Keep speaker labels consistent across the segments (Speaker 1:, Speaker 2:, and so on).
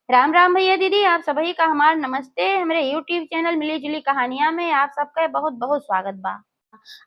Speaker 1: राम राम भैया दीदी, आप सभी का हमार नमस्ते। हमारे यूट्यूब चैनल मिली जुली कहानियां में आप सबका बहुत बहुत स्वागत बा।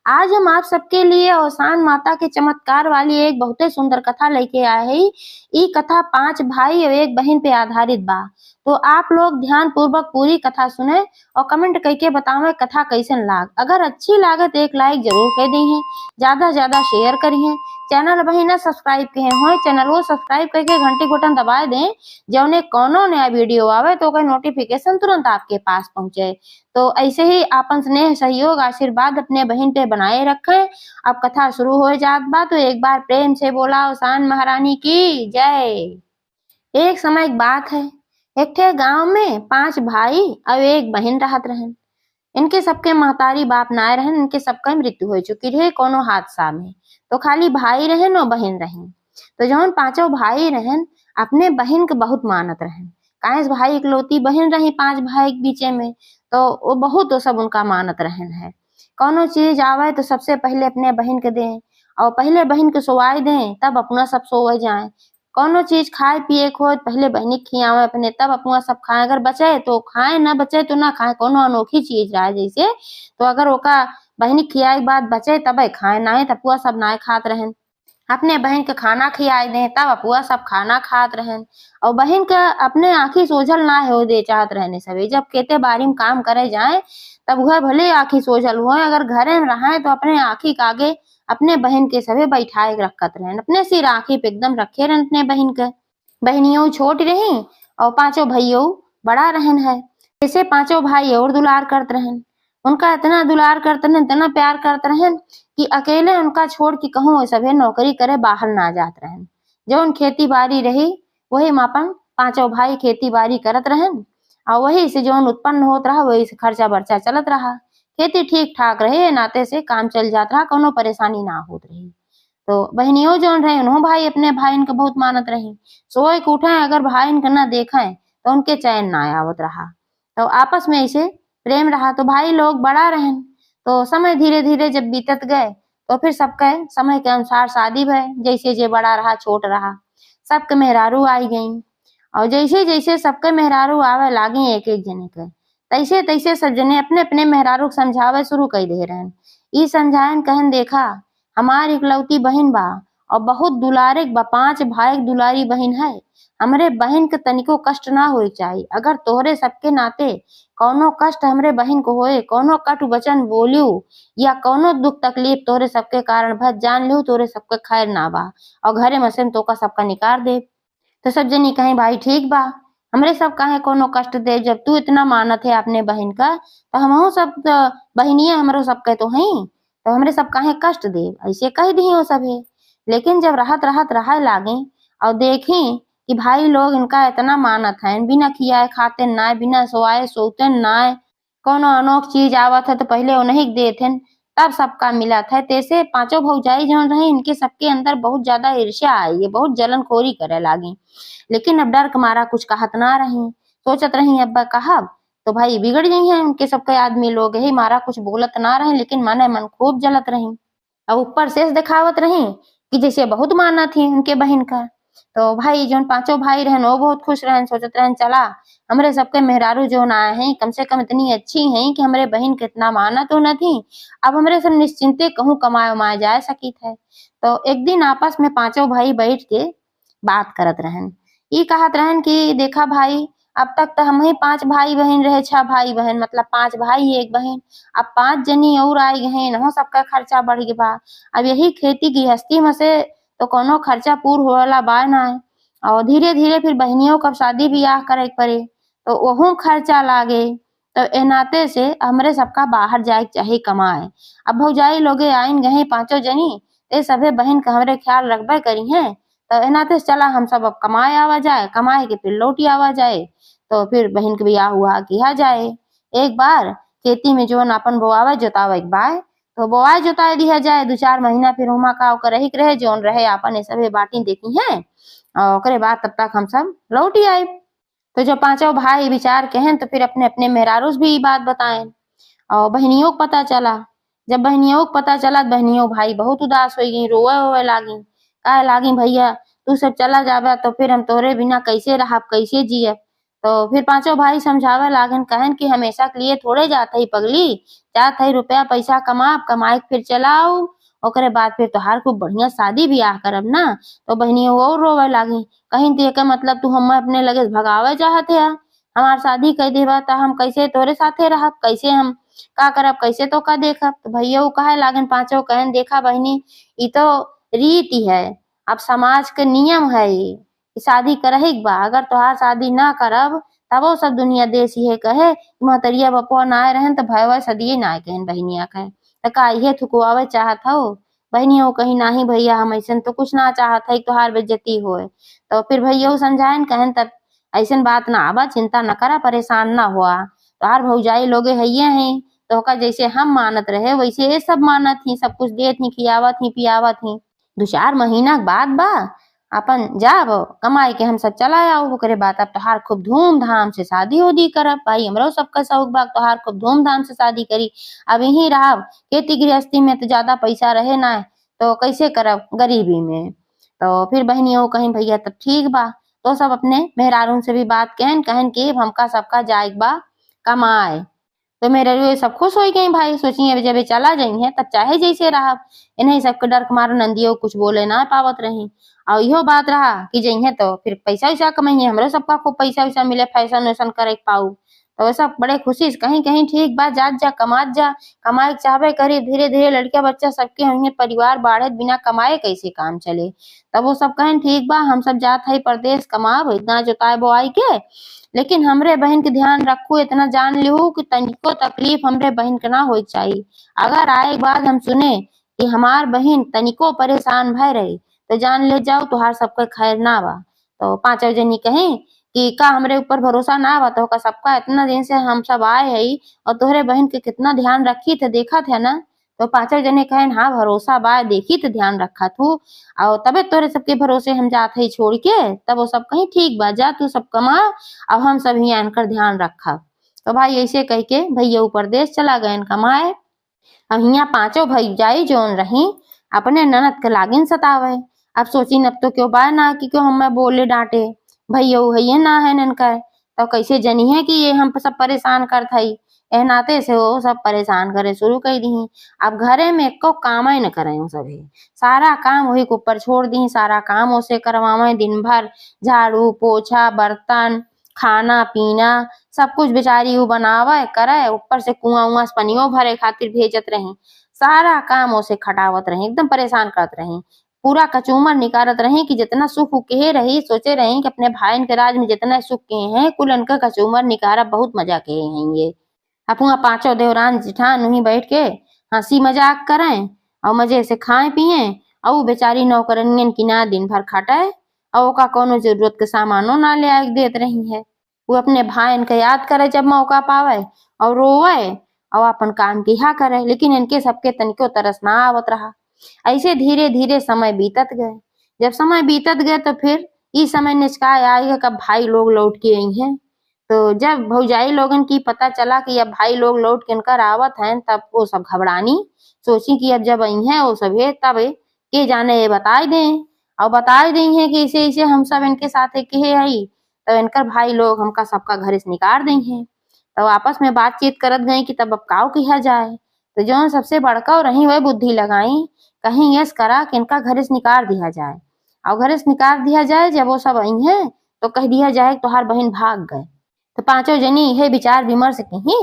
Speaker 1: आज हम आप सबके लिए औसान माता के चमत्कार वाली एक बहुत सुंदर कथा लेके आए हैं। ये कथा 5 भाई और एक बहन पे आधारित बा। तो आप लोग ध्यान पूर्वक पूरी कथा सुने और कमेंट करके बताओ कथा कैसन लाग। अगर अच्छी लागे तो एक लाइक जरूर कर दी, ज्यादा से ज्यादा शेयर करिए। चैनल वही ना सब्सक्राइब किए हो, चैनल को सब्सक्राइब करके घंटी बटन दबा दें, जौने कोनो नया वीडियो आवे तो नोटिफिकेशन तुरंत आपके पास पहुंचे। तो ऐसे ही आपन स्नेह सहयोग आशीर्वाद अपने बहन पे बनाए रखें। अब कथा शुरू हो जात बा तो एक बार प्रेम से बोला औसान महारानी की जय। एक समय एक बात है, एक थे गांव में 5 भाई और एक बहन रहत रहन। इनके सबके महतारी बाप नाय रहन, इनके सबका मृत्यु हो चुकी रहे कोनो हादसा में। तो खाली भाई रहन और बहन रहन। तो जौन 5 भाई रहन अपने बहन के बहुत मानत रहन। काहे भाई इकलौती बहन रही 5 भाई के बीचे में, तो वो बहुत तो सब उनका मानत रहन है। कोनो चीज आवे तो सबसे पहले अपने बहन के दें और पहले बहन के सोवाई दें, तब अपना सब सोवे जाए। कोनो चीज खाए पिए को पहले बहनी खियावे अपने, तब अपना सब खाए। अगर बचे तो खाए, ना बचे तो ना खाए। कोनो अनोखी चीज रहे जैसे, तो अगर ओका बहनी खियाई बाद बचे तब खाए, ना तब पुआ सब ना खात रहन। अपने बहन के खाना खियाई दे तब अपुआ सब खाना खात रहन। और बहन के अपने आँखी सोझल ना हो दे चाहत रहने सभी। जब खेते बाड़ी में काम करे जाए तब वह भले आँखी सोझल हुए, अगर घरे में रहे तो अपने आँखी के आगे अपने बहन के सभी बैठाए रखत रहन। अपने सिर आँखी पे एकदम रखे रहन अपने बहन के। बहनियों छोटी रही और 5 भैयों बड़ा रहन है। जैसे 5 भाई और दुलार करत रहन। उनका इतना दुलार करते रहन, इतना प्यार करते रहन कि अकेले उनका छोड़ के कहूँ सभे नौकरी करे बाहर ना जात रहन। जौन खेती बाड़ी रही वही में अपन 5 भाई खेती बाड़ी करत रहन और वही से जौन उत्पन्न होत रहा वही से खर्चा बर्चा चलत रहा। खेती ठीक ठाक रहे, नाते से काम चल जात रहा, कोनो परेशानी ना होत रही। तो बहनियों जौन रहे उन्हों भाई अपने भाई इनके बहुत मानत रही। सोए के उठे अगर भाई इनके ना देखें तो उनके चैन ना आवत रहा। तो आपस में ऐसे प्रेम रहा। तो भाई लोग बड़ा रहन। तो समय धीरे धीरे जब बीतत गए तो फिर सबके समय के अनुसार शादी भय। जैसे जे बड़ा रहा छोट रहा, सबके मेहरारू आई गई। और जैसे जैसे सबके मेहरारू आवे लागी एक एक जने के, तैसे तैसे सब जने अपने अपने मेहरारू के समझावे शुरू कर दे रहन। ई समझायन कहन देखा हमारी इकलौती बहन बा और बहुत दुलारे बा, 5 भाई दुलारी बहन है। हमरे बहन के तनिको कष्ट ना होए चाहिए। अगर तोहरे सबके नाते कौनो कष्ट हमरे बहन को होए, कौनो कटु वचन बोलियो या कौनो दुख तकलीफ तोहरे सबके कारण भज जान लियो तोहरे सबके खैर ना बा और घरे में से तोका सबका निकार दे। तो सब जनी कहीं भाई ठीक बा, हमरे सब काहे कोनो कष्ट दे। जब तू इतना मानत है अपने बहन का तो हमहू सब तो बहनिया हमरो सबके तो हई, तो हमरे सब काहे कष्ट दे, ऐसे कह दी हो सभे। लेकिन जब रहत रहत रहे लागे और देखी कि भाई लोग इनका इतना मानत है, बिना खियाए खाते ना, बिना सोआए सोते ना, कोनो अनोख चीज आवत है तो पहले उन्हीं के देत हैं, तब सबका मिलत है। तैसे 5 भौजाई जौन रही इनके सबके अंदर बहुत ज्यादा ईर्ष्या आई है, बहुत जलनखोरी करे लागी। लेकिन अब डर के मारा कुछ कहत ना रही। सोचत रही अब कहब तो भाई बिगड़ गई है। उनके सबके आदमी लोग ही मारा कुछ बोलत ना रहे, लेकिन मने मन खूब जलत रही। अब ऊपर से दिखावत रही कि जैसे बहुत माना थी उनके बहन का। तो भाई जौन 5 भाई रहन वो बहुत खुश रहन, सोचत रहन चला हमरे सबके मेहरारू जो आए हैं कम से कम इतनी अच्छी हैं कि हमरे बहन के इतना माना तो न थी। अब हमरे सब निश्चिंते कहूँ कमाए उमाए जा सकी थे। तो एक दिन आपस में 5 भाई बैठ के बात करत रहन। ये कहत रहन कि देखा भाई, अब तक तो हम ही 5 भाई बहन रहे, 6 भाई बहन मतलब 5 भाई 1 बहन। अब 5 जनी और आई गए न, सबका खर्चा बढ़ गया बा। अब यही खेती गृहस्थी में से तो कोनो खर्चा पूर होला बा ना। और धीरे धीरे फिर बहनियों का शादी ब्याह करे पड़े तो वहू खर्चा लागे। तो ए नाते से हमरे सबका बाहर जाए चाहे कमाए। अब भौजाई लोगे आइन गए 5 जनी, ए सभे बहन का हमरे ख्याल रखबे करी है। तो ए नाते से चला हम सब अब कमाए आवा जाए, कमाए के फिर लौटी आवा जाए। तो फिर बहन के ब्याह हुआ किया जाए। एक बार खेती में जो अपन बोआवे जोतावे एक बार तो बोआई जोताई दिया जाए 2-4 महीना, फिर हुमा का ओकर रही रहे जोन रहे अपन ये सभे बाटी देखी है। और ओकरे बाद तब तक हम सब लौटी आए। तो जब 5 भाई विचार के हैं तो फिर अपने अपने मेहरारूस भी बात बताएं और बहनियों को पता चला। जब बहनियों को पता चला बहनियों भाई बहुत उदास हो गई, रोवे होवे लागी, कहे लागी भैया तू सब चला जाबा तो फिर हम तोरे बिना कैसे रहब, कैसे जियब। तो फिर पांचों भाई समझावे लागन, कहन कि हमेशा के लिए थोड़े जात हई पगली, जात हई रुपया पैसा कमाए के फिर चलाओ, ओकरे बाद फिर तोहार खूब बढ़िया शादी ब्याह करब ना। तो बहनी वो और रोवे लागी, कहीं तो एकर मतलब तू हम अपने लगे भगावे चाहत है, हमार शादी कर देबा त हम कैसे तोरे साथे रहब, कैसे हम का करब, कैसे तो का देखब। तो भैया कहे लागन पांचों, कहन देखा बहनी, ई तो रीति है, अब समाज के नियम है ये, शादी करही के बा, अगर तोहार शादी ना करब तबो सब दुनिया देश ये कहे महतरिया बपुआ ना रहन तो भयवा सदिये ना कहन बहनिया कहे, तो का ये थुकवावे चाहत हो। बहनिया कही नाही भैया, हम ऐसा तो कुछ ना चाहत है तोहार बेइज्जती होए। तो फिर भैया समझाइन, कहन तब ऐसन बात ना आबा, चिंता न करा, परेशान ना हुआ, तोहार भौजाई लोगे हइये हैं, तो का जैसे हम मानत रहे वैसे ये सब मानत ही, सब कुछ देत ही, खियावत ही पियावत ही। 2-4 महीना के बाद बा अपन जाब कमाई के हम सब चला आओ, ओकरे बाद अब तोहार खूब धूमधाम से शादी उदी करब। भाई हमरो सबका शौक बा तोहार खूब धूमधाम से शादी करी, अब यहीं रहब, खेती गृहस्थी में तो ज्यादा पैसा रहे ना, तो कैसे करब गरीबी में। तो फिर बहनियों कहीं भैया तब ठीक बा, तो सब अपने मेहरारून से भी बात कहन, कहन कि हमका सबका जाएक बा कमाए। तो मेरे लिए सब खुश हो गई भाई, सोचिए जब ये चला जाई है तब चाहे जैसे रहा, इन्हें सबके डर के मारे नंदियों कुछ बोले ना पावत रही। और इहो बात रहा कि जइहे तो फिर पैसा वैसा कमाइए, हमरो सबका खूब पैसा वैसा मिले, फैशन वैसन करे के पाऊ। तो वैसा बड़े खुशी से कहीं कहीं ठीक बात, जात जा कमात जा, कमाए चाहबे करी, धीरे धीरे लड़किया बच्चा सबके हइये, परिवार बाढ़े, बिना कमाए कैसे काम चले। तब वो सब कहें ठीक बा, हम सब जात है परदेश कमाब, इतना जोताए बोआई के, लेकिन हमरे बहन के ध्यान रखू, इतना जान लिहू कि तनिको तकलीफ हमरे बहन के ना हो चाहिए। अगर आए बाद हम सुने कि हमार बहन तनिको परेशान भय रही तो जान ले जाओ तुहार सबके खैर ना बा। तो पांचों जनी कहीं कि का हमरे ऊपर भरोसा ना बा, तो का सबका इतना दिन से हम सब आए है और तोहरे बहन के कितना ध्यान रखी थे देखा थे ना। तो पांचों जने कहें हाँ भरोसा बा, देखी तो ध्यान रखा तू, और तबे तोरे सबके भरोसे हम जात है छोड़ के। तब वो सब कहीं ठीक बा, जा तू सब कमा, अब हम सब ही आनकर ध्यान रखा। तो भाई ऐसे कह के भैया परदेश चला गए कमाए। अब हियाँ पांचों भैजाई जोन रही अपने ननद के लागिन सतावे। अब सोची अब तो क्यों बा ना कि क्यों हमें बोले डांटे, भैया है ना है ननकर, तो कैसे जनी है कि ये हम सब परेशान कर थई, एह नाते से वो सब परेशान करे शुरू कर दी। अब घरे में एको काम ही न करे सभी, सारा काम वही के ऊपर छोड़ दी, सारा काम उसे करवावे दिन भर, झाड़ू पोछा बर्तन खाना पीना सब कुछ बेचारी वो बनावे करे, ऊपर से कुआं उआ से पनियो भरे खातिर भेजत रही, सारा काम उसे खटावत रही, एकदम परेशान करत रही, पूरा कचूमर निकारत रही कि जितना सुख के रही, सोचे रही कि अपने भाई के राज में जितना सुख के हैं कुल इनका कचूमर निकारा, बहुत मजा के हैं ये। अपना पांचों देवरान जिठान वहीं बैठ के हंसी मजाक करें और मजे से खाए पिए, और बेचारी नौकरनियन की ना दिन भर खटाए और ओका कोनो जरूरत के सामानो ना ले आके देत रही है। वो अपने भाई के याद करे जब मौका पावे और रोवे और अपन काम किया करे, लेकिन इनके सबके तनिको तरस ना आवत रहा। ऐसे धीरे धीरे समय बीतत गए, जब समय बीतत गए तो फिर इस समय निचकाय आएगा कब भाई लोग लौट के आई हैं। तो जब भौजाई लोगन की पता चला कि अब भाई लोग लौट के इनकर आवत हैं, तब वो सब घबरानी, सोची कि अब जब आई हैं वो सब है तब के जाने ये बताई दें, और बताई दी है कि इसे इसे हम सब इनके साथ के आई, तो इनकर भाई लोग हमका सबका घर से निकाल दी हैं। तो आपस में बातचीत करत गई कि तब अब काव किया जाए। तो जो सबसे बड़का रही वह बुद्धि लगाई, कहीं यस करा कि इनका घर से निकाल दिया जाए, और घर से निकाल दिया जाए। जब वो सब आई हैं तो कह दिया जाए तुहार बहन भाग गए। तो पांचों जनी यह विचार विमर्श कही,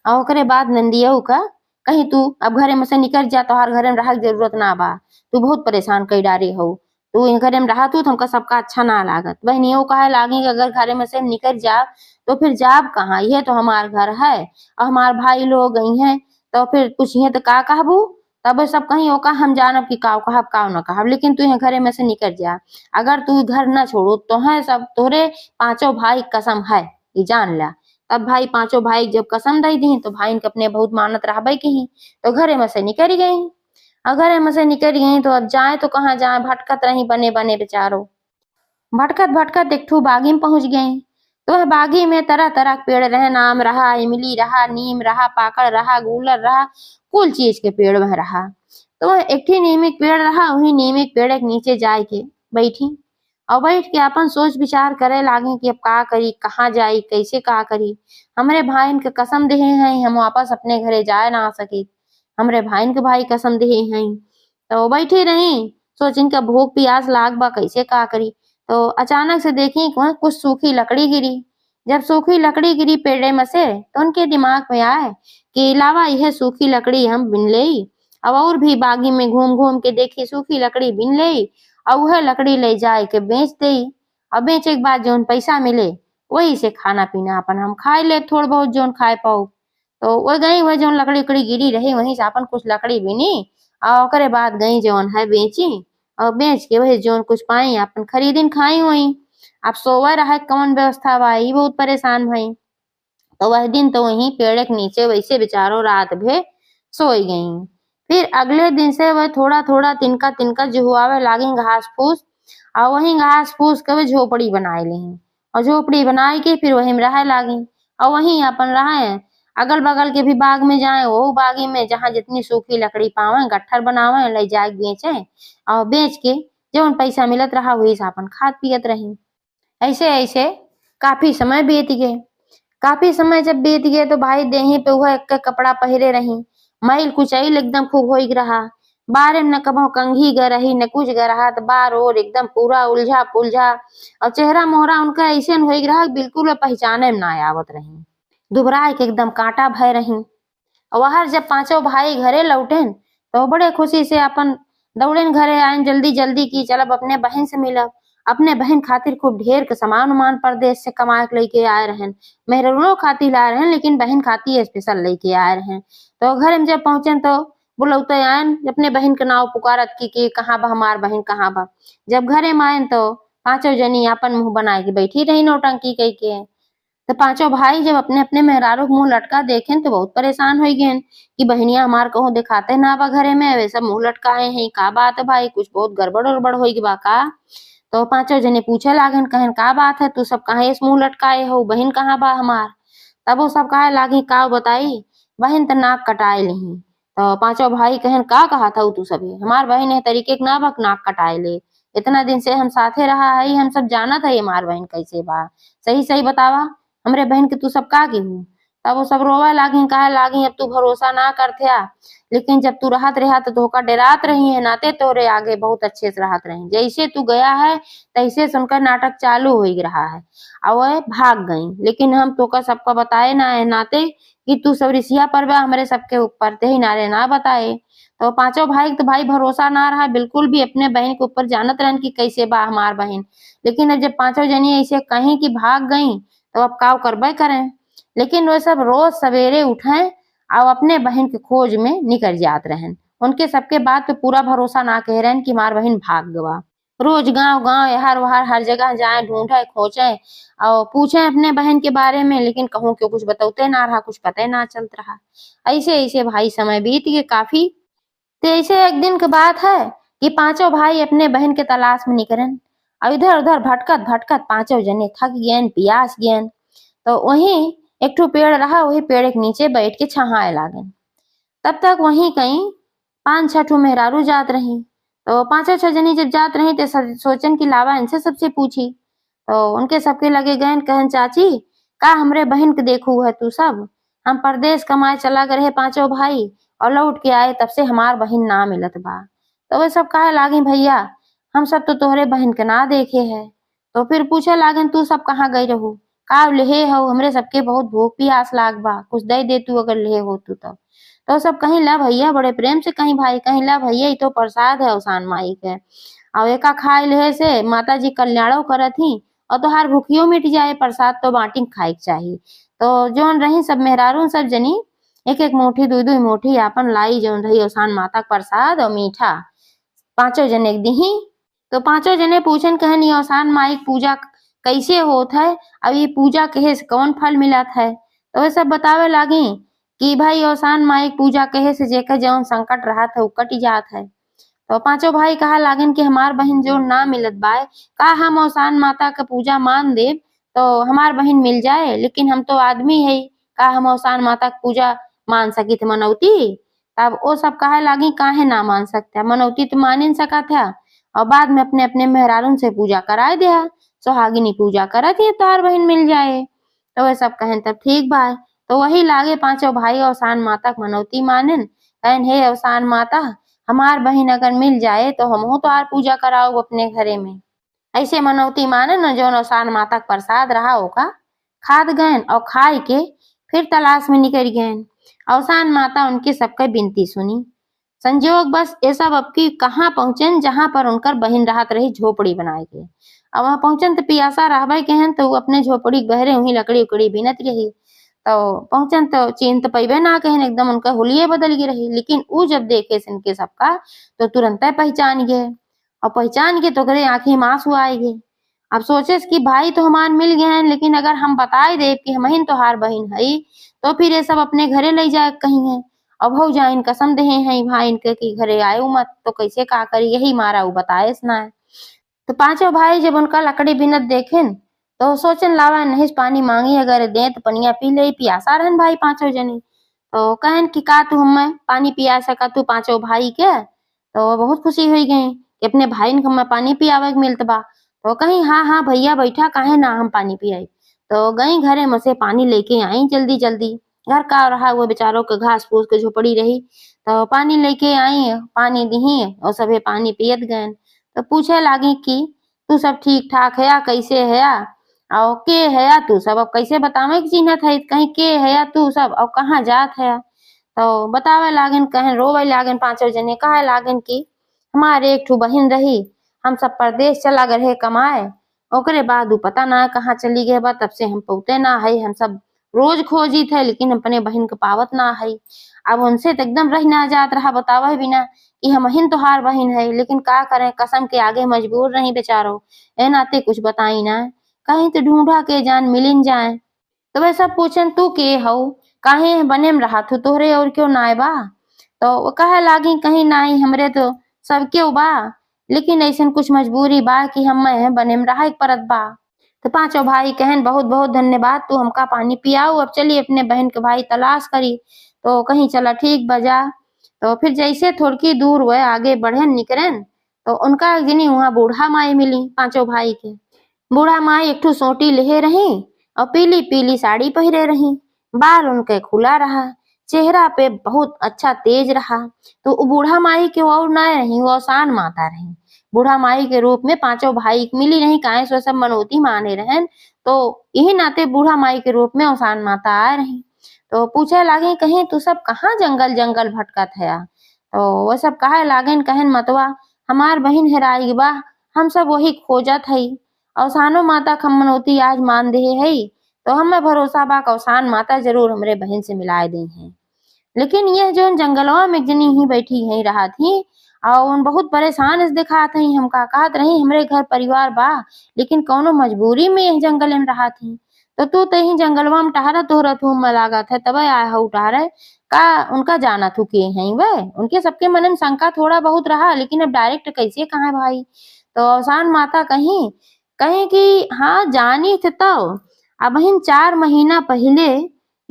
Speaker 1: और ओकरे बाद नंदिया का कहीं तू अब घरे में से निकल जा, तोहार घरे में रहा जरूरत ना बा, तू बहुत परेशान कई डारे हो, तू घरे में रहा तू हमका सबका अच्छा ना लागत। बहनियों कहे लागी कि अगर घरे में से निकल जा तो फिर जाब कहाँ, यह तो हमार घर है और हमार भाई लोग गई हैं, तो फिर पूछिए तो का कहबू। तब सब कहीं ओका हम जानब कि काव कहब काव न कहब, लेकिन तू घरे में से निकल जा, अगर तू घर न छोड़ू तो है सब तोरे पांचों भाई कसम है ये जान ला। तब भाई पांचों भाई जब कसम दे दी तो भाई के अपने बहुत मानत रहबे की, तो घरे में से निकल गई। अगर हम से निकल गई तो अब जाए तो कहाँ जाए, भटकत रही बने बने बेचारो, भटकत भटकत एक ठू बागी में पहुंच गए। तो वह बागी में तरह तरह के पेड़ रहे, नाम रहा, इमली रहा, नीम रहा, पाकड़ रहा, गूलर रहा, कुल चीज के पेड़ में रहा। तो वह एक नीम पेड़ रहा, वही नीम पेड़ के नीचे जाए के बैठी और बैठ के अपन सोच विचार करे लागी कि अब का करी, कहाँ जाई, कैसे का करी। हमरे भाईन के कसम देहे हैं हम वापस अपने घरे जाए ना सकी। हमरे भाईन के भाई कसम देहे हैं। तो बैठी रही सोचिन का भूख प्यास लाग बा कैसे का करी। तो अचानक से देखी कुछ सूखी लकड़ी गिरी। जब सूखी लकड़ी गिरी पेड़े में से तो उनके दिमाग में आए कि लावा यह सूखी लकड़ी हम बिन ले अब और भी बागी में घूम घूम के देखी सूखी लकड़ी बिन ले और वह लकड़ी ले जाए के बेच दे। और बेचे के बाद जोन पैसा मिले वही से खाना पीना अपन हम खाए ले थोड़ बहुत जोन खाए पाऊ। तो वो गई वह जोन लकड़ी उकड़ी गिरी रही वहीं से अपन कुछ लकड़ी बिनी और ओकरे बाद गई जोन है बेची और बेच के वही जोन कुछ पाई अपन खरीदिन खाई वही। अब सोवा रहा कौन व्यवस्था बा ई बहुत परेशान भई। तो वह दिन तो वहीं पेड़ के नीचे वैसे बेचारो रात भर सोई गई। फिर अगले दिन से वह थोड़ा थोड़ा तिनका तिनका जुहुआवे लागी घास फूस और वहीं घास फूस के वह झोपड़ी बनाए ली और झोपड़ी बनाए के फिर वहीं रहे लागी और वहीं अपन रहे। अगल बगल के भी बाग में जाए वो बागी में जहाँ जितनी सूखी लकड़ी पावे गट्ठर बनावे ले जाए बेचे और बेच के जौन पैसा मिलत रहा वही से अपन खात पियत रही। ऐसे ऐसे काफी समय बीत गए। काफी समय जब बीत गए तो भाई देही पे वह एक कपड़ा पहरे रही। मैल कुचैल एकदम खूब हो रहा। बारे में न कभो कंघी ग रही न कुछ ग रहा तो बार और एकदम पूरा उलझा पुलझा और चेहरा मोहरा उनका ऐसे हो रहा बिल्कुल पहचाने में ना आवत रही। दुबराए के एकदम कांटा भय रही। और वहां जब पांचों भाई घरे लौटेन तो बड़े खुशी से अपन दौड़ेन घरे आए जल्दी जल्दी की चलब अपने बहन से मिलब। अपने बहन खातिर खूब ढेर के सामान उमान परदेश से कमा के लेके आए रहन। मेहरुनो खातिर लाए रहन लेकिन बहन खातिर स्पेशल लेके आए रहन। तो घर में जब पहुंचे तो बुलौते आयन अपने बहन के नाव पुकारत की कहाँ बा हमार बहन कहाँ बा। जब घरे में आयन तो पांचों जनी अपन मुंह बनाए के बैठी रही नौटंकी कह के। तो पांचों भाई जब अपने अपने मेहरारू मुंह लटका देखें तो बहुत परेशान हो गए कि बहनिया हमार कहूँ दिखाते ना बा घरे में वैसा मुंह लटकाए हैं का बात है भाई कुछ बहुत गड़बड़ उड़बड़ हो बा का। तो पांचों जने पूछे लागन कहन का बात है तू सब कहाँ इस मुंह लटकाए हो बहन कहाँ बा हमार। तब वो सब कहे लागी का बताई बहन तो नाक कटाए ली। तो पांचों भाई कहन का कहा था तू सभी हमार बहन है तरीके के ना बक नाक कटाए ले। इतना दिन से हम साथे रहा है हम सब जाना था हमार बहन कैसे बा सही सही बतावा हमरे बहन के तू सब का की हूँ। तब वो सब रोवे लागी कहे लागी अब तू भरोसा ना करते लेकिन जब तू रहत रहा तो धोखा डरात रही है नाते तोरे आगे बहुत अच्छे से रहत रही जैसे तू गया है तैसे सुनकर नाटक चालू हो रहा है और वह भाग गई। लेकिन हम तो का सबका बताए ना है नाते कि तू सब रिसिया पर बा हमारे सबके ऊपर ते ही नारे ना बताए। तो पांचों भाई तो भाई भरोसा ना रहा बिल्कुल भी अपने बहन के ऊपर जानत रहन कि कैसे बा हमार बहन। लेकिन अब जब पांचों जनी ऐसे कहीं कि भाग गई तो अब काव करबे करें। लेकिन वो सब रोज सवेरे उठे और अपने बहन के खोज में निकल जात रहन। उनके सबके बात पे पूरा भरोसा ना कह रहे कि हमार बहन भाग गवा। रोज गांव गांव यहार वहार हर जगह जाए ढूंढे खोजे और पूछे अपने बहन के बारे में लेकिन कहूँ क्यों कुछ बताते ना रहा कुछ पता ना चलत रहा। ऐसे ऐसे भाई समय बीत गए काफी। तो ऐसे एक दिन की बात है कि पांचों भाई अपने बहन के तलाश में निकलन और इधर उधर भटकत भटकत पांचों जने थक गए प्यास गए। तो वहीं एक ठो पेड़ रहा वही पेड़ के नीचे बैठ के छहाए लागन। तब तक वहीं कहीं 5-6 ठो मेहरारू जात रही। तो पांचों छह जनी जब जात रही तो सोचन की लावा इनसे सबसे पूछी। तो उनके सबके लगे गए कहन चाची का हमरे बहन के देखू है तू सब हम परदेश कमाए चला गए रहे पांचों भाई और लौट के आए तब से हमार बहन ना मिलत बा। तो वे सब कहे लागी भैया हम सब तो तोहरे बहन के ना देखे है। तो फिर पूछे लागन तू सब कहाँ गई रहू का लेहे हो हमरे सबके बहुत भूख प्यास लाग बा कुछ दे दे तू अगर लेहे हो तू तो सब कहीं ला भैया बड़े प्रेम से कहीं भाई कहीं ला भैया ये तो प्रसाद है अवसान माई के और एका खाए ले से माता जी कल्याणो करत ही और तोहार भूखियो मिट जाए प्रसाद तो बाटी खाए चाहिए। तो जोन रही सब मेहरारू सब जनी एक एक मुट्ठी दुई दुई मुट्ठी अपन लाई जोन रही अवसान माता प्रसाद और मीठा पांचों जने दी। तो पांचों जने पूछन कहन अवसान माई पूजा कैसे होत है अब ये पूजा कहे से कौन फल मिलत है। तो वे सब बतावे लागी कि भाई अवसान माई पूजा कहे से जेकर जौन संकट रहा था कट जात है। तो पांचों भाई कहा लागन कि हमार बहन जो ना मिलत बाय का हम अवसान माता का पूजा मान दे तो हमार बहन मिल जाए लेकिन हम तो आदमी है का हम अवसान माता की पूजा मान सकी थे मनौती। तब वो सब कहे लागी काहे ना मान सकते मनौती तो मान ही सका था और बाद में अपने अपने मेहरारून से पूजा कराए दिया। सुहागिनी पूजा करत ही तोहार बहिन मिल जाए। तो वे सब कहन तब ठीक बा। तो वही लागे पांचों भाई अवसान माता के मनौती मानन, कहन हे अवसान माता, हमार बहिन अगर मिल जाए तो हमहू तोहार पूजा कराओ अपने घरे में। ऐसे मनौती मानन न जौन अवसान माता का प्रसाद रहा ओका खाद गयन और खाए के फिर तलाश में निकल गयन। अवसान माता उनके सबके बिनती सुनी। संजोग बस ये सब अब की कहाँ पहुंचन जहां पर उनकर बहिन राहत रही झोपड़ी बनाए के। अब वहां पहुंचन तो पियासा रहबे कहन तो अपने झोपड़ी के बहरे वही लकड़ी उकड़ी बीनत रही। तो पहुंचन तो चीन तो पैबे ना कहन, एकदम उनका हुलिये बदल गई रही। लेकिन ऊ जब देखे इनके सबका तो तुरंत पहचान गए, और पहचान के तो करे आंखी में आंसू आए गए। अब सोचे कि भाई तो हमार मिल गए हैं, लेकिन अगर हम बताए दे कि हमहिन तोहार बहिन है तो फिर ये सब अपने घरे ले जाए कहीं है। अब हो जाइन कसम दे हैं भाई इनके कि घरे आयो मत, तो कैसे का करी, यही मारा वो बताए ना है। तो पांचों भाई जब उनका लकड़ी बिनत देखेन तो सोचन लावा नहीं पानी मांगी, अगर दे तो पनिया पी ले, पियासा रहन भाई पांचों जनी। तो कहन कि का तू हमें पानी पिया सका तू पांचों भाई के। तो बहुत खुशी हुई गई कि अपने भाई ने हमें पानी पियावे के मिलत बा। तो कहीं हाँ हाँ भैया बैठा, काहे ना हम पानी पियाई। तो गई घरे में से पानी लेके आई जल्दी जल्दी। घर का रहा वो बेचारों के घास फूस के झोपड़ी रही। तो पानी लेके आई, पानी दी और सभे पानी पियत गए। तो पूछे लागी कि तू सब ठीक ठाक है, कैसे है और के है तू सब, अब कैसे बतावे कि चिन्हत है, कहीं के है तू सब और कहाँ जात है। तो बतावे लागन, कहे रोवे लागन पांचों जने, कहे लागन कि हमारे एक ठू बहिन रही, हम सब परदेश चला गए रहे कमाए, ओकरे बाद ऊ पता ना कहाँ चली गए बा, तब से हम पौते ना है, हम सब रोज खोजी थे लेकिन अपने बहन के पावत ना है। अब उनसे तो एकदम रह ना जात रहा, बतावे बिना कि हमहिन तोहार बहिन है, लेकिन का करें कसम के आगे मजबूर नहीं बेचारो, ए नाते कुछ बताई ना, कहीं तो ढूंढा के जान मिलिन जाए। तो वे सब पूछन तू के हऊ, काहे बने में रहा तू, तोहरे और क्यों नाय बा। तो वो कहे लागी कहीं नाई हमरे तो सब क्यों बा, लेकिन ऐसन कुछ मजबूरी बा कि हम बने में रहा परत बा। तो पांचों भाई कहन बहुत बहुत धन्यवाद, तू हमका पानी पियाऊ, अब चलिए अपने बहन के भाई तलाश करी। तो कहीं चला ठीक बजा। तो फिर जैसे थोड़ी दूर वह आगे बढ़े निकलन तो उनका एक जनी वहाँ बूढ़ा माई मिली पांचों भाई के। बूढ़ा माई एक ठू सोटी लेहे रही और पीली पीली साड़ी पहरे रही, बाल उनके खुला रहा, चेहरा पे बहुत अच्छा तेज रहा। तो बूढ़ा माई के और न रही, वो अवसान माता रही। बूढ़ा माई के रूप में पांचों भाई मिली नहीं, काहे सो सब मनौती माने रहन, तो यही नाते बूढ़ा माई के रूप में अवसान माता आ रही। तो पूछे लागे कहीं तू सब कहाँ जंगल जंगल भटकत है। तो वो सब कहे लागन, कहन मतवा हमार बहिन हेराई बा, हम सब वही खोजत है। अवसानो माता खमनौती आज मान दे है, तो हमें भरोसा बा अवसान माता जरूर हमरे बहन से मिलाए दी है। लेकिन यह जो जंगलवा में जनी ही बैठी है रहा थी और उन बहुत परेशान इस दिखात है, हमका कहत रही हमरे घर परिवार बा, लेकिन कौनो मजबूरी में यह जंगल में रहा थी। तो तू तो ही जंगलवा में टहरत तोहरत हूँ मैं लागत है, तब आया हो टहरे का उनका जाना थू के हैं वह, उनके सबके मन में शंका थोड़ा बहुत रहा, लेकिन अब डायरेक्ट कैसे कहा भाई। तो अवसान माता कहीं कहीं कि हाँ जानी थे, तो अब 4 महीना पहले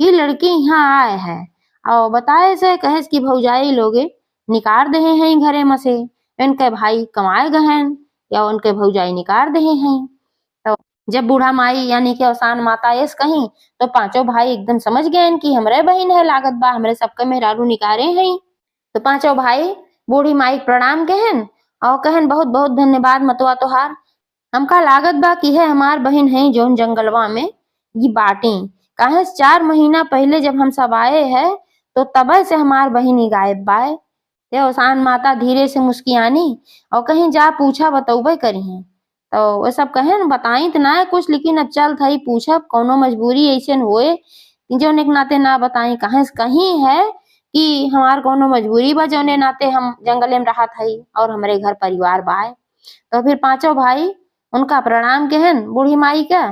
Speaker 1: ये लड़की यहाँ आए है और बताए से कहे कि भौजाई लोगे निकार दे हैं घरे में से, इनके भाई कमाए गए हैं या उनके भौजाई निकार दे हैं। तो जब बूढ़ा माई यानी कि अवसान माता यस कहीं तो पांचों भाई एकदम समझ गए कि हमरे बहन है लागत बा, हमरे सबके मेहरारू निकारे हैं। तो पांचों भाई बूढ़ी माई प्रणाम कहन और कहन बहुत बहुत धन्यवाद मतवा तोहार, हमका लागत बा कि है हमार बहन है जोन जंगलवा में ये बाटी, काहे 4 महीना पहले जब हम सब आए हैं तो तबे से हमार बहन ही गायब बाए। ये अवसान माता धीरे से मुस्कियानी और कहीं जा पूछा बतौबे करी हैं। तो वो सब कहे न बताई तो ना है कुछ, लेकिन अब चल थई पूछब कौनो मजबूरी ऐसे होए जो एक नाते ना बताई, कहे कहीं है कि हमार कौनो मजबूरी बा जौने नाते हम जंगले में रहा थई और हमारे घर परिवार बाए। तो फिर पांचों भाई उनका प्रणाम कहन बूढ़ी माई का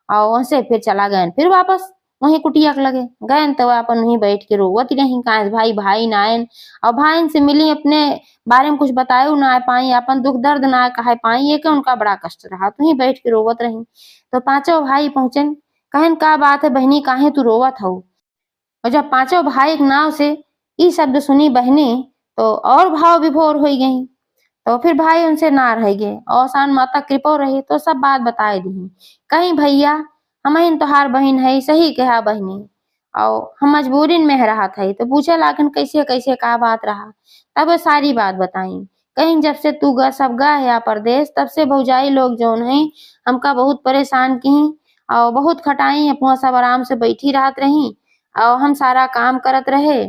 Speaker 1: और वहां से फिर चला गए, फिर वापस वहीं कुटिया के लगे गए तो अपन वहीं बैठ के रोवत रही, कहा भाई भाई नायन और भाई से मिली अपने बारे में कुछ बताए ना पाई, अपन दुख दर्द ना कहे पाई, ये कि उनका बड़ा कष्ट रहा, तो वहीं बैठ के रोवत रही। तो पांचों भाई पहुंचन, कहन का बात है बहनी काहे तू रोवत हो। और जब पांचों भाई एक नाव से ई शब्द सुनी बहनी तो और भाव विभोर हो गई। तो फिर भाई उनसे ना रह गए। औसान माता कृपो रही तो सब बात बताए दी। कहीं भैया हमहिन तोहार बहिन है, सही कहा बहिनी, और हम मजबूरी में रहा था। तो पूछे लाखन कैसे कैसे का बात रहा। तब वो सारी बात बताई। कहीं जब से तू ग सब गा है परदेश, तब से भौजाई लोग जौन है हमका बहुत परेशान की और बहुत खटाई। अपना सब आराम से बैठी रहत रही और हम सारा काम करत रहे।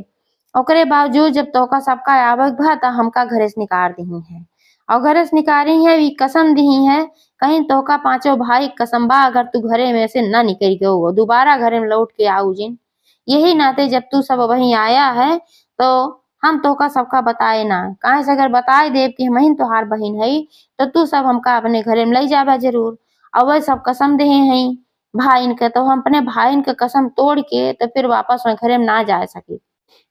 Speaker 1: ओकरे बावजूद जब तोहका सबका आवक भा त हमका घरे से निकाल दही है, और घरे से निकाली है वी कसम दही है। कहीं तोहका पांचों भाई कसम बा, अगर तू घरे में से न निकल गयो दोबारा घरे में लौट के आऊ जिन। यही नाते जब तू सब वहीं आया है तो हम तोहका सबका बताए ना। काहे से अगर बताए देव कि हमहिन तोहार बहिन है तो तू सब हमका अपने घरे में लई जाबा जरूर। और वह सब कसम दे हैं भाईन के, तो हम अपने भाईन के कसम तोड़ के तो फिर वापस घरे में ना जा सके।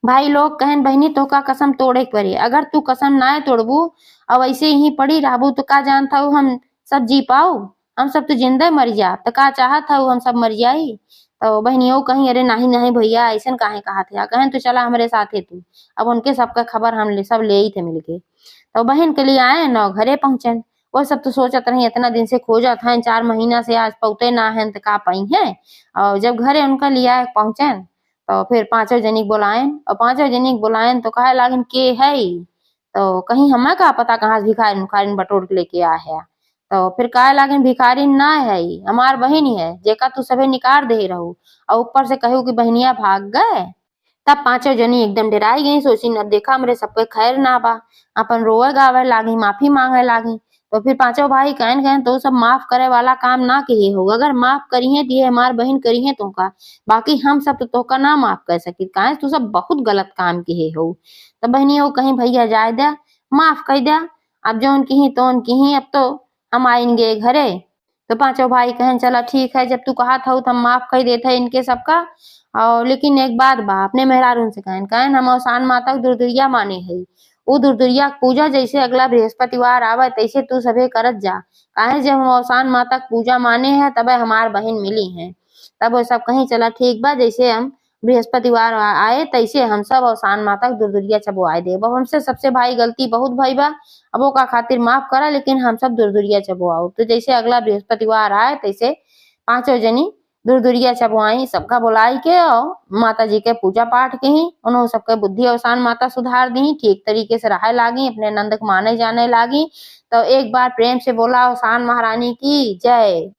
Speaker 1: भाई लोग कहन बहिनी तोहका कसम तोड़े के पड़ी, अगर तू कसम ना तोड़बू और ऐसे ही पड़ी रहबू तो का जानता हूँ हम सब जी पाऊ। हम सब तो जिंदा मर जा, तो का चाहत हूँ हम सब मर जाई। तो बहनियों कहीं अरे नहीं नहीं भैया ऐसा काहे कहा थे, कहन तो चला हमारे साथ है तू। अब उनके सबका खबर हम सब ले ही थे मिलके। तो बहन के लिए आए न घरे पहुंचन। वो सब तो सोचत रही इतना दिन से खोजत है, 4 महीना से आज पौते ना है तो का पाई है। और जब घरे उनका लिया पहुंचन तो फिर पांचों जनी बुलायन, और पांचों जनी बुलायन तो कहे लागन के है। तो कहीं हमें का पता कहाँ से भिखारी उखारी बटोर के लेके आया है। तो फिर कहे लागन भिखारी ना है, हमार बहन ही है जेका तू सभे निकाल दे रहू, और ऊपर से कहू कि बहनिया भाग गए। तब पांचों जनी एकदम डराई गई, सोची न देखा हमरे सबके खैर ना बा। अपन रोए गावे लागी, माफी मांगे लागी। तो फिर पांचों भाई कहन कहन तो सब माफ करे वाला काम ना किए हो, अगर माफ करी है दिए हमार बहन करी है तोका, बाकी हम सब तो तोका ना माफ कर सकी, काहे तू सब बहुत गलत काम किए हो। तो बहनी हो कहीं भैया जाए दे, माफ कर दे, अब जो उनकी ही तो उनकी ही, अब तो हम आएंगे घरे। तो पांचों भाई कहन चला ठीक है, जब तू कहा था तो हम माफ कर देते इनके सबका। और लेकिन एक बात बा, अपने मेहरारून से कहन कहन हम औसान माता के दुर्दुरिया माने है। वो दुर्दुरिया के पूजा जैसे अगला बृहस्पतिवार आवे तैसे तू सभे करत जा, काहे जब हम औसान माता के पूजा माने हैं तबे हमार बहन मिली है। तब वो सब कहीं चला ठीक बा, जैसे हम बृहस्पतिवार आए तैसे हम सब औसान माता के दुर्दुरिया चबवाए दे। अब हमसे सबसे भाई गलती बहुत भई बा, अब वो का खातिर माफ करा, लेकिन हम सब दुर्दुरिया चबवाओ। तो जैसे अगला बृहस्पतिवार आए तैसे पांचों जनी दुर्दुरिया चबवाई, सबका बुलाई के और माता जी के पूजा पाठ के ही उन्होंने सबके बुद्धि औसान माता सुधार दी, ठीक तरीके से रहे लागी, अपने नंद को माने जाने लागी। तो एक बार प्रेम से बोला औसान महारानी की जय।